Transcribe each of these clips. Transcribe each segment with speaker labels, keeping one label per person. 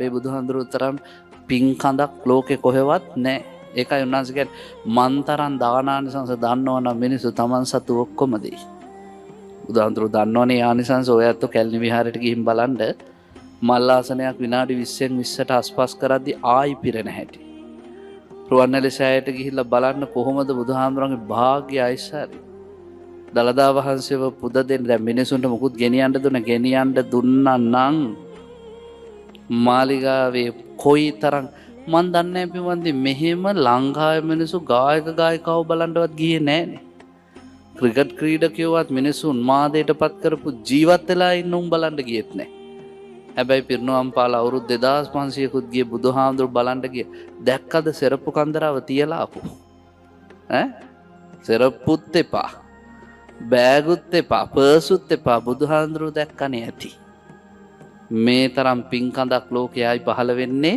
Speaker 1: අපේ බුදුහාඳුරු තරම් පින්කඳක් ලෝකෙ කොහෙවත් නැහැ. ඒකයි උන්වහන්සේ කියන්නේ මන්තරන් දානානිසංස දන්නවනම් මිනිස්සු Taman සතු ඔක්කොම දෙයි. බුදුහාඳුරු දන්නවනේ ආනිසංස ඔයත් කැලණි විහාරයට ගිහින් බලන්න මල්ලාසනයක් විනාඩි 20න් 20ට ආස්පස් කරද්දී ආයි පිරෙන හැටි. රුවන්වැලි සෑයට ගිහිල්ලා බලන්න කොහොමද බුදුහාඳුරන්ගේ භාග්‍ය අයිසාරි. දලදා වහන්සේව පුද දෙන්න දැන් මිනිසුන්ට මුකුත් ගෙනියන්න දුන්නා නම් මාලිගාවේ කොයිතරම් මන් දන්නේ පින්වන්දි මෙහෙම ලංකාවේ මිනිස්සු ගායක ගායිකාව බලන්නවත් ගියේ නැහනේ. ක්‍රිකට් ක්‍රීඩකයෝවත් මිනිසුන් මාදයටපත් කරපු ජීවත් වෙලා ඉන්න උන් බලන්න ගියෙත් නැහැ. හැබැයි පිරිනුවම් පාලා අවුරුදු 2500කුත් ගිය බුදුහාමුදුරු බලන්න ගිය. දැක්කද සෙරප්පු කන්දරාව තියලා ආපු? සෙරප්පුත් එපා. බෑගුත් එපා. පර්සුත් එපා. බුදුහාමුදුරු දැක්කනේ ඇති. මේ තරම් පින්කඳක් ලෝකේ ආයි පහළ වෙන්නේ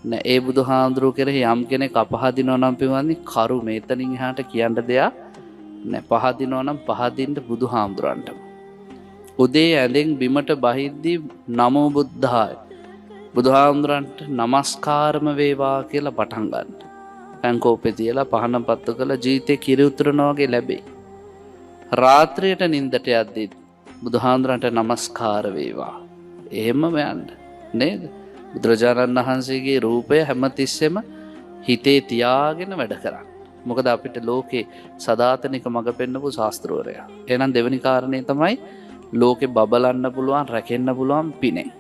Speaker 1: නෑ. ඒ බුදුහාමුදුරු කෙරෙහි යම් කෙනෙක් අපහදිනවා නම් පින්වන්දි කරු මේතනින් එහාට කියන්න දෙයක් නෑ. පහදිනවා නම් පහදින්න බුදුහාමුදුරන්ටම. උදේ ඇඳෙන් බිමට බහිද්දී නමෝ බුද්ධාය බුදුහාමුදුරන්ට නමස්කාරම වේවා කියලා පටන් ගන්න. පැන්කෝපේ තියලා පහන පත්තු කළ ජීවිතේ කිරි උතුරනවා වගේ ලැබෙයි. රාත්‍රියට නිින්දට යද්දී බුදුහාමුදුරන්ට නමස්කාර වේවා. එහෙමම යන්න නේද? බුදුරජාණන් වහන්සේගේ රූපය හැමතිස්සෙම හිතේ තියාගෙන වැඩ කරන්න. මොකද අපිට ලෝකේ සදාතනික මඟ පෙන්නපු ශාස්ත්‍රවරයා. එහෙනම් දෙවෙනි කාරණේ තමයි ලෝකේ බබලන්න පුළුවන් රැකෙන්න පුළුවන් පිනේ.